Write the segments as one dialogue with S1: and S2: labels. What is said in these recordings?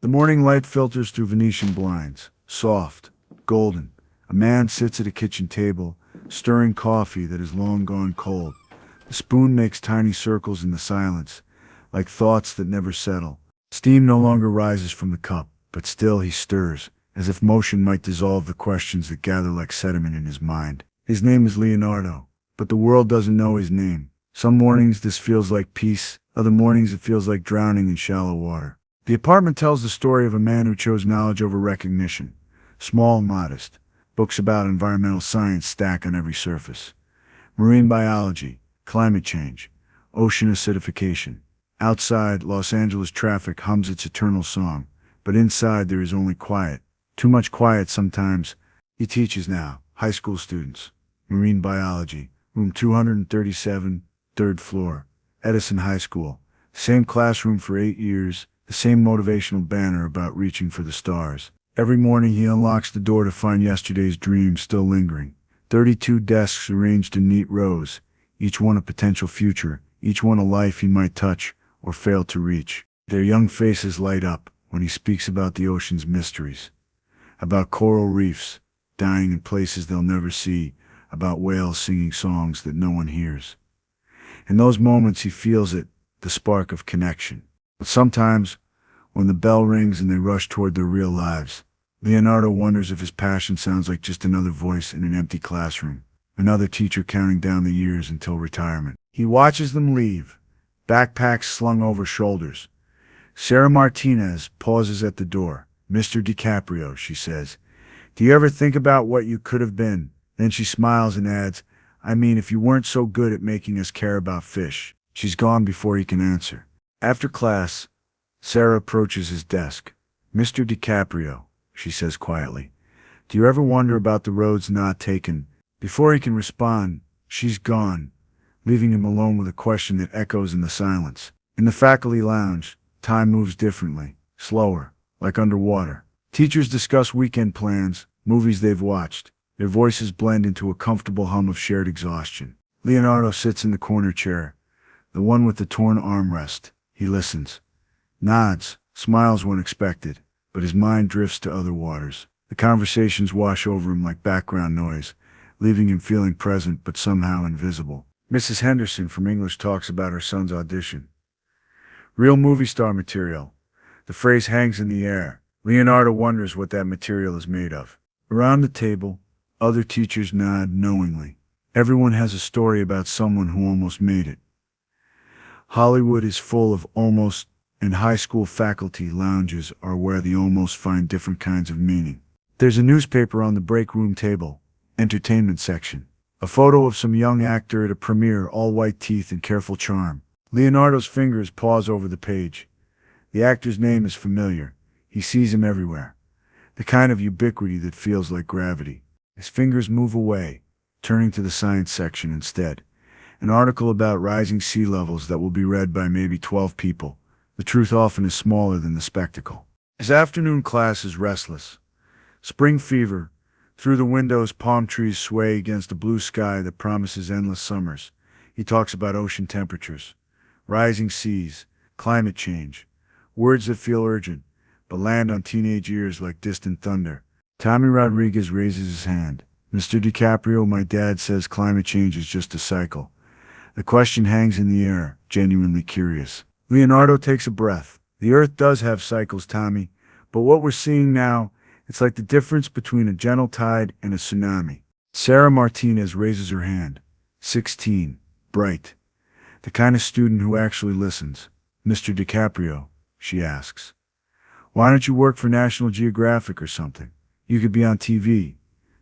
S1: The morning light filters through Venetian blinds, soft, golden. A man sits at a kitchen table, stirring coffee that is long gone cold. The spoon makes tiny circles in the silence, like thoughts that never settle. Steam no longer rises from the cup, but still he stirs, as if motion might dissolve the questions that gather like sediment in his mind. His name is Leonardo, but the world doesn't know his name. Some mornings this feels like peace, other mornings it feels like drowning in shallow water. The apartment tells the story of a man who chose knowledge over recognition. Small and modest. Books about environmental science stack on every surface. Marine biology, climate change, ocean acidification. Outside, Los Angeles traffic hums its eternal song, but inside there is only quiet. Too much quiet sometimes. He teaches now, high school students. Marine biology, room 237, third floor, Edison High School. Same classroom for 8 years, the same motivational banner about reaching for the stars. Every morning he unlocks the door to find yesterday's dreams still lingering. 32 desks arranged in neat rows, each one a potential future, each one a life he might touch or fail to reach. Their young faces light up when he speaks about the ocean's mysteries, about coral reefs dying in places they'll never see, about whales singing songs that no one hears. In those moments he feels it, the spark of connection. But sometimes, when the bell rings and they rush toward their real lives, Leonardo wonders if his passion sounds like just another voice in an empty classroom, another teacher counting down the years until retirement. He watches them leave, backpacks slung over shoulders. Sarah Martinez pauses at the door. "Mr. DiCaprio," she says, "do you ever think about what you could have been?" Then she smiles and adds, "I mean, if you weren't so good at making us care about fish." She's gone before he can answer. After class, Sarah approaches his desk. "Mr. DiCaprio," she says quietly, "do you ever wonder about the roads not taken?" Before he can respond, she's gone, leaving him alone with a question that echoes in the silence. In the faculty lounge, time moves differently, slower, like underwater. Teachers discuss weekend plans, movies they've watched. Their voices blend into a comfortable hum of shared exhaustion. Leonardo sits in the corner chair, the one with the torn armrest. He listens, nods, smiles when expected, but his mind drifts to other waters. The conversations wash over him like background noise, leaving him feeling present but somehow invisible. Mrs. Henderson from English talks about her son's audition. Real movie star material. The phrase hangs in the air. Leonardo wonders what that material is made of. Around the table, other teachers nod knowingly. Everyone has a story about someone who almost made it. Hollywood is full of almost, and high school faculty lounges are where the almost find different kinds of meaning. There's a newspaper on the break room table, entertainment section. A photo of some young actor at a premiere, all white teeth and careful charm. Leonardo's fingers pause over the page. The actor's name is familiar. He sees him everywhere. The kind of ubiquity that feels like gravity. His fingers move away, turning to the science section instead. An article about rising sea levels that will be read by maybe 12 people. The truth often is smaller than the spectacle. His afternoon class is restless. Spring fever. Through the windows, palm trees sway against a blue sky that promises endless summers. He talks about ocean temperatures, rising seas, climate change. Words that feel urgent, but land on teenage ears like distant thunder. Tommy Rodriguez raises his hand. "Mr. DiCaprio, my dad says climate change is just a cycle." The question hangs in the air, genuinely curious. Leonardo takes a breath. "The Earth does have cycles, Tommy, but what we're seeing now, it's like the difference between a gentle tide and a tsunami." Sarah Martinez raises her hand. 16, bright. The kind of student who actually listens. "Mr. DiCaprio," she asks, "why don't you work for National Geographic or something? You could be on TV,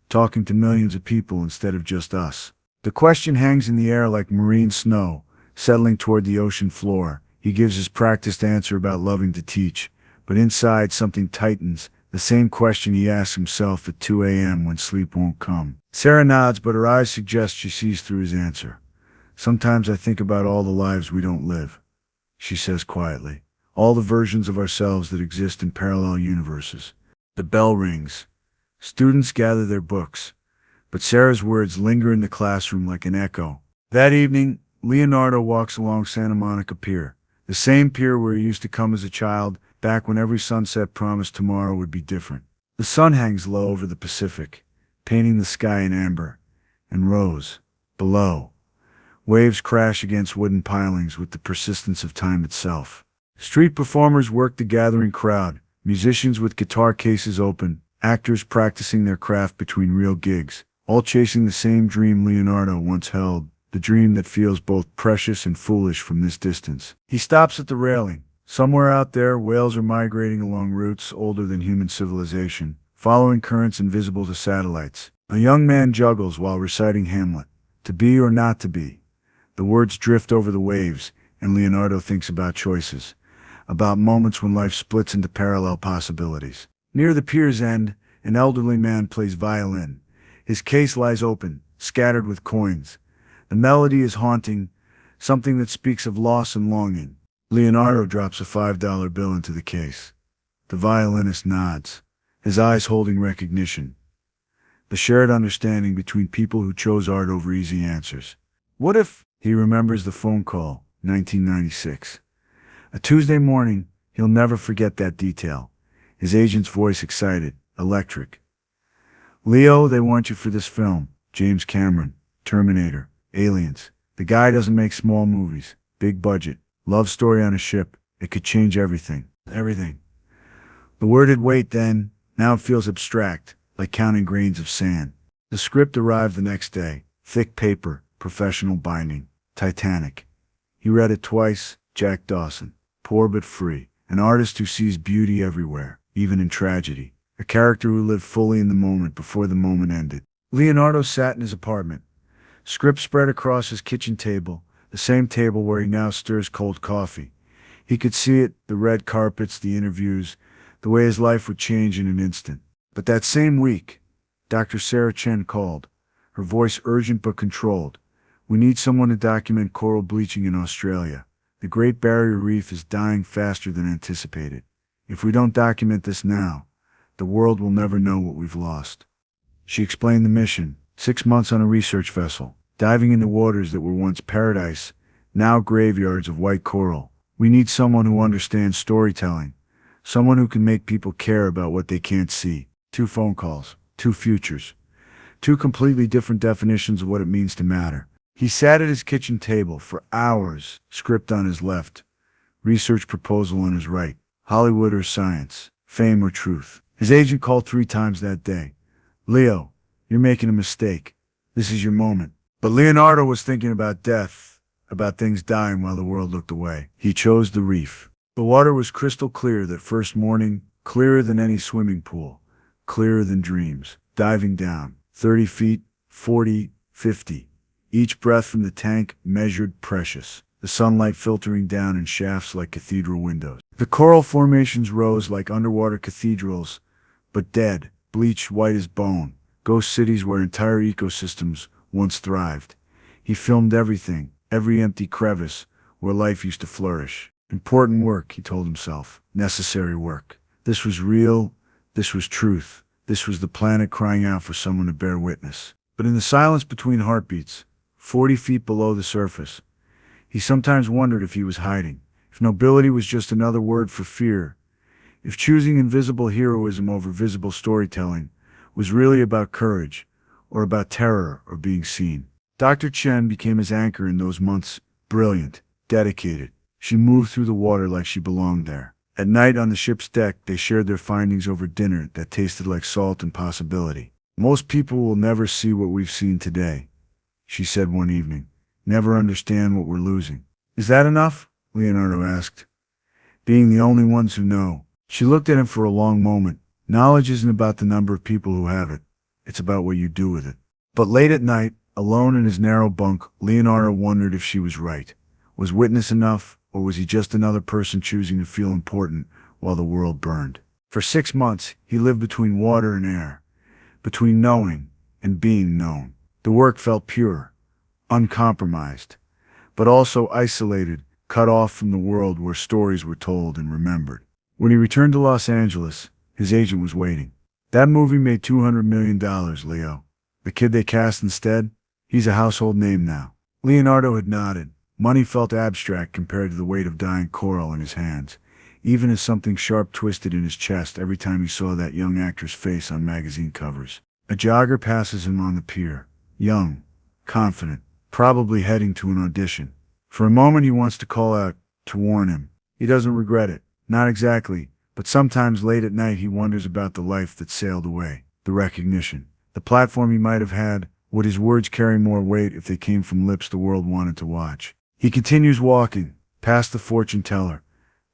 S1: talking to millions of people instead of just us." The question hangs in the air like marine snow, settling toward the ocean floor. He gives his practiced answer about loving to teach, but inside something tightens, the same question he asks himself at 2 a.m. when sleep won't come. Sarah nods, but her eyes suggest she sees through his answer. "Sometimes I think about all the lives we don't live," she says quietly. "All the versions of ourselves that exist in parallel universes." The bell rings. Students gather their books, but Sarah's words linger in the classroom like an echo. That evening, Leonardo walks along Santa Monica Pier, the same pier where he used to come as a child, back when every sunset promised tomorrow would be different. The sun hangs low over the Pacific, painting the sky in amber, and rose, below. Waves crash against wooden pilings with the persistence of time itself. Street performers work the gathering crowd, musicians with guitar cases open, actors practicing their craft between real gigs, all chasing the same dream Leonardo once held, the dream that feels both precious and foolish from this distance. He stops at the railing. Somewhere out there, whales are migrating along routes older than human civilization, following currents invisible to satellites. A young man juggles while reciting Hamlet, to be or not to be. The words drift over the waves, and Leonardo thinks about choices, about moments when life splits into parallel possibilities. Near the pier's end, an elderly man plays violin. His case lies open, scattered with coins. The melody is haunting, something that speaks of loss and longing. Leonardo drops a $5 bill into the case. The violinist nods, his eyes holding recognition. The shared understanding between people who chose art over easy answers. What if he remembers the phone call, 1996? A Tuesday morning, he'll never forget that detail. His agent's voice excited, electric. Leo, they want you for this film. James Cameron, Terminator, Aliens. The guy doesn't make small movies. Big budget. Love story on a ship. It could change everything. Everything. The word had weight then. Now it feels abstract, like counting grains of sand. The script arrived the next day. Thick paper, professional binding. Titanic. He read it twice. Jack Dawson. Poor but free. An artist who sees beauty everywhere, even in tragedy. A character who lived fully in the moment before the moment ended. Leonardo sat in his apartment. Script spread across his kitchen table, the same table where he now stirs cold coffee. He could see it, the red carpets, the interviews, the way his life would change in an instant. But that same week, Dr. Sarah Chen called, her voice urgent but controlled. We need someone to document coral bleaching in Australia. The Great Barrier Reef is dying faster than anticipated. If we don't document this now, the world will never know what we've lost. She explained the mission: 6 months on a research vessel, diving into waters that were once paradise, now graveyards of white coral. We need someone who understands storytelling, someone who can make people care about what they can't see. 2 phone calls, 2 futures, 2 completely different definitions of what it means to matter. He sat at his kitchen table for hours, script on his left, research proposal on his right. Hollywood or science, fame or truth. His agent called 3 times that day. Leo, you're making a mistake. This is your moment. But Leonardo was thinking about death, about things dying while the world looked away. He chose the reef. The water was crystal clear that first morning, clearer than any swimming pool, clearer than dreams. Diving down, 30 feet, 40, 50. Each breath from the tank measured, precious. The sunlight filtering down in shafts like cathedral windows. The coral formations rose like underwater cathedrals, but dead, bleached white as bone, ghost cities where entire ecosystems once thrived. He filmed everything, every empty crevice where life used to flourish. Important work, he told himself. Necessary work. This was real, this was truth. This was the planet crying out for someone to bear witness. But in the silence between heartbeats, 40 feet below the surface, he sometimes wondered if he was hiding, if nobility was just another word for fear, if choosing invisible heroism over visible storytelling was really about courage, or about terror or being seen. Dr. Chen became his anchor in those months, brilliant, dedicated. She moved through the water like she belonged there. At night on the ship's deck, they shared their findings over dinner that tasted like salt and possibility. Most people will never see what we've seen today, she said one evening. Never understand what we're losing. Is that enough? Leonardo asked. Being the only ones who know. She looked at him for a long moment. Knowledge isn't about the number of people who have it. It's about what you do with it. But late at night, alone in his narrow bunk, Leonardo wondered if she was right. Was witness enough, or was he just another person choosing to feel important while the world burned? For 6 months, he lived between water and air, between knowing and being known. The work felt pure, uncompromised, but also isolated, cut off from the world where stories were told and remembered. When he returned to Los Angeles, his agent was waiting. That movie made $200 million, Leo. The kid they cast instead, he's a household name now. Leonardo had nodded. Money felt abstract compared to the weight of dying coral in his hands. even as something sharp twisted in his chest every time he saw that young actor's face on magazine covers. A jogger passes him on the pier, young, confident, probably heading to an audition. For a moment he wants to call out, to warn him. He doesn't regret it, not exactly, but sometimes late at night he wonders about the life that sailed away, the recognition, the platform he might have had. Would his words carry more weight if they came from lips the world wanted to watch? He continues walking, past the fortune teller,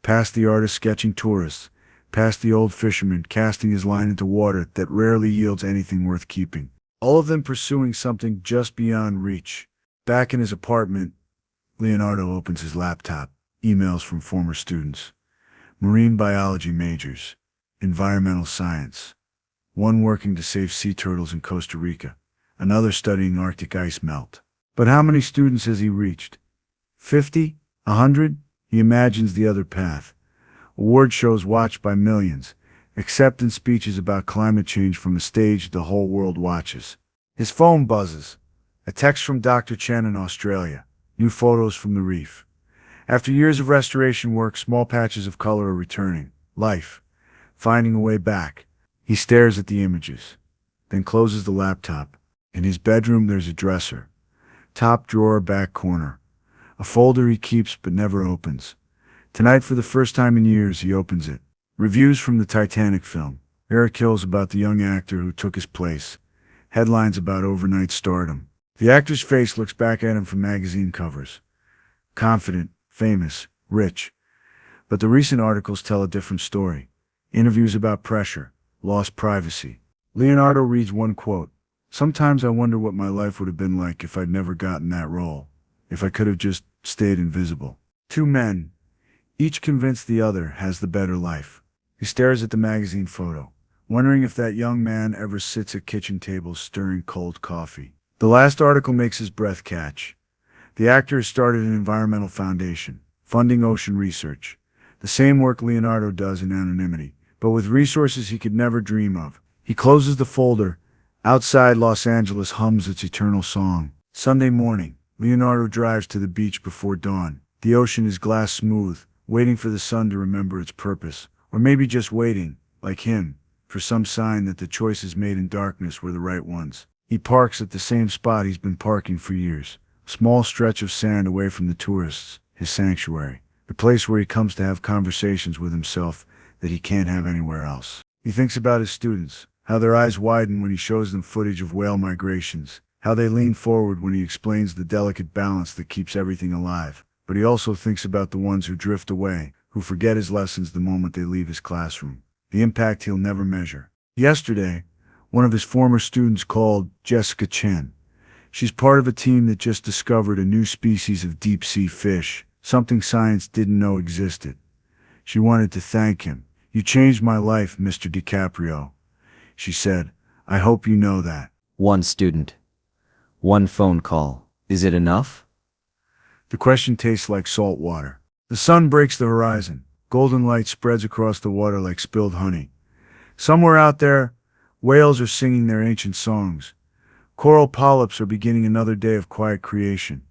S1: past the artist sketching tourists, past the old fisherman casting his line into water that rarely yields anything worth keeping. All of them pursuing something just beyond reach. Back in his apartment, Leonardo opens his laptop, emails from former students, marine biology majors, environmental science, one working to save sea turtles in Costa Rica, another studying Arctic ice melt. But how many students has he reached? 50? 100? He imagines the other path. Award shows watched by millions, acceptance speeches about climate change from a stage the whole world watches. His phone buzzes. A text from Dr. Chen in Australia. New photos from the reef. After years of restoration work, small patches of color are returning. Life. Finding a way back. He stares at the images, then closes the laptop. In his bedroom there's a dresser. Top drawer, back corner. A folder he keeps but never opens. Tonight, for the first time in years, he opens it. Reviews from the Titanic film. Air kills about the young actor who took his place. Headlines about overnight stardom. The actor's face looks back at him from magazine covers. Confident, famous, rich. But the recent articles tell a different story. Interviews about pressure, lost privacy. Leonardo reads one quote. Sometimes I wonder what my life would have been like if I'd never gotten that role. If I could have just stayed invisible. Two men, each convinced the other has the better life. He stares at the magazine photo, wondering if that young man ever sits at kitchen tables stirring cold coffee. The last article makes his breath catch. The actor has started an environmental foundation, funding ocean research. The same work Leonardo does in anonymity, but with resources he could never dream of. He closes the folder. Outside, Los Angeles hums its eternal song. Sunday morning, Leonardo drives to the beach before dawn. The ocean is glass smooth, waiting for the sun to remember its purpose. Or maybe just waiting, like him, for some sign that the choices made in darkness were the right ones. He parks at the same spot he's been parking for years. A small stretch of sand away from the tourists, his sanctuary. The place where he comes to have conversations with himself that he can't have anywhere else. He thinks about his students, how their eyes widen when he shows them footage of whale migrations, how they lean forward when he explains the delicate balance that keeps everything alive. But he also thinks about the ones who drift away, who forget his lessons the moment they leave his classroom. The impact he'll never measure. Yesterday, one of his former students called Jessica Chen. She's part of a team that just discovered a new species of deep-sea fish, something science didn't know existed. She wanted to thank him. "You changed my life, Mr. DiCaprio," she said. "I hope you know that."
S2: One student. One phone call. Is it enough?
S1: The question tastes like salt water. The sun breaks the horizon. Golden light spreads across the water like spilled honey. Somewhere out there, whales are singing their ancient songs. Coral polyps are beginning another day of quiet creation.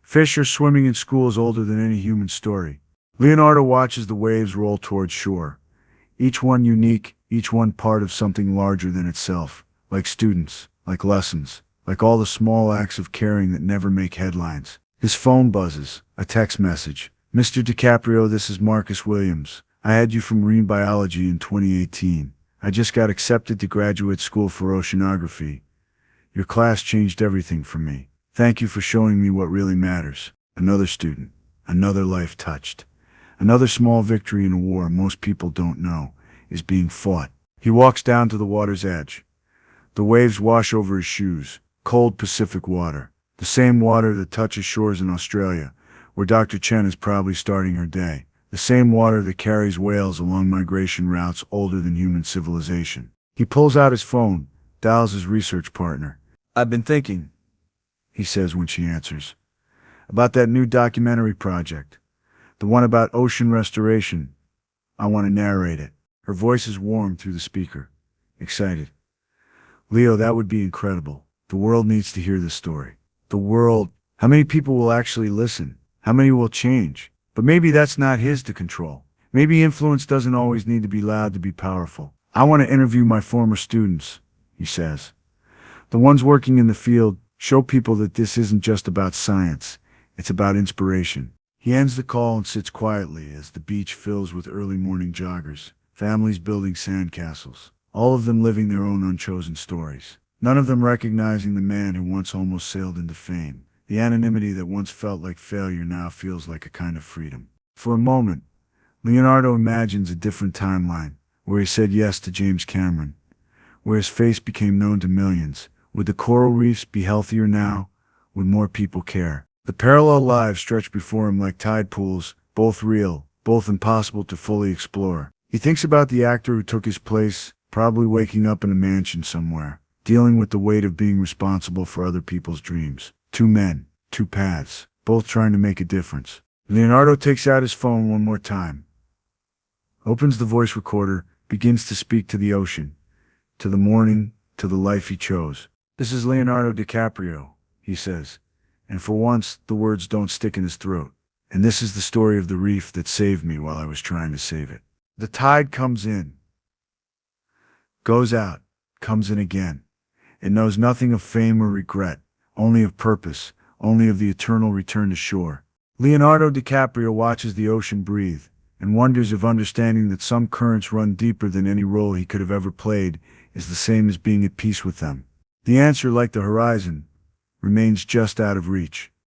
S1: Fish are swimming in schools older than any human story. Leonardo watches the waves roll towards shore. Each one unique, each one part of something larger than itself. Like students, like lessons, like all the small acts of caring that never make headlines. His phone buzzes. A text message. "Mr. DiCaprio, this is Marcus Williams. I had you from marine biology in 2018. I just got accepted to graduate school for oceanography. Your class changed everything for me. Thank you for showing me what really matters." Another student. Another life touched. Another small victory in a war most people don't know is being fought. He walks down to the water's edge. The waves wash over his shoes. Cold Pacific water. The same water that touches shores in Australia, where Dr. Chen is probably starting her day. The same water that carries whales along migration routes older than human civilization. He pulls out his phone, dials his research partner. "I've been thinking," he says when she answers, "about that new documentary project. The one about ocean restoration. I want to narrate it." Her voice is warm through the speaker. Excited. "Leo, that would be incredible. The world needs to hear this story." The world. How many people will actually listen? How many will change? But maybe that's not his to control. Maybe influence doesn't always need to be loud to be powerful. I want to interview my former students, he says. The ones working in the field, show people that this isn't just about science, it's about inspiration. He ends the call and sits quietly as the beach fills with early morning joggers, families building sandcastles, all of them living their own unchosen stories. None of them recognizing the man who once almost sailed into fame. The anonymity that once felt like failure now feels like a kind of freedom. For a moment, Leonardo imagines a different timeline, where he said yes to James Cameron, where his face became known to millions. Would the coral reefs be healthier now? Would more people care? The parallel lives stretch before him like tide pools, both real, both impossible to fully explore. He thinks about the actor who took his place, probably waking up in a mansion somewhere, dealing with the weight of being responsible for other people's dreams. Two men, two paths, both trying to make a difference. Leonardo takes out his phone one more time, opens the voice recorder, begins to speak to the ocean, to the morning, to the life he chose. "This is Leonardo DiCaprio," he says, and for once the words don't stick in his throat. "And this is the story of the reef that saved me while I was trying to save it." The tide comes in, goes out, comes in again. It knows nothing of fame or regret, only of purpose, only of the eternal return to shore. Leonardo DiCaprio watches the ocean breathe, and wonders if understanding that some currents run deeper than any role he could have ever played is the same as being at peace with them. The answer, like the horizon, remains just out of reach.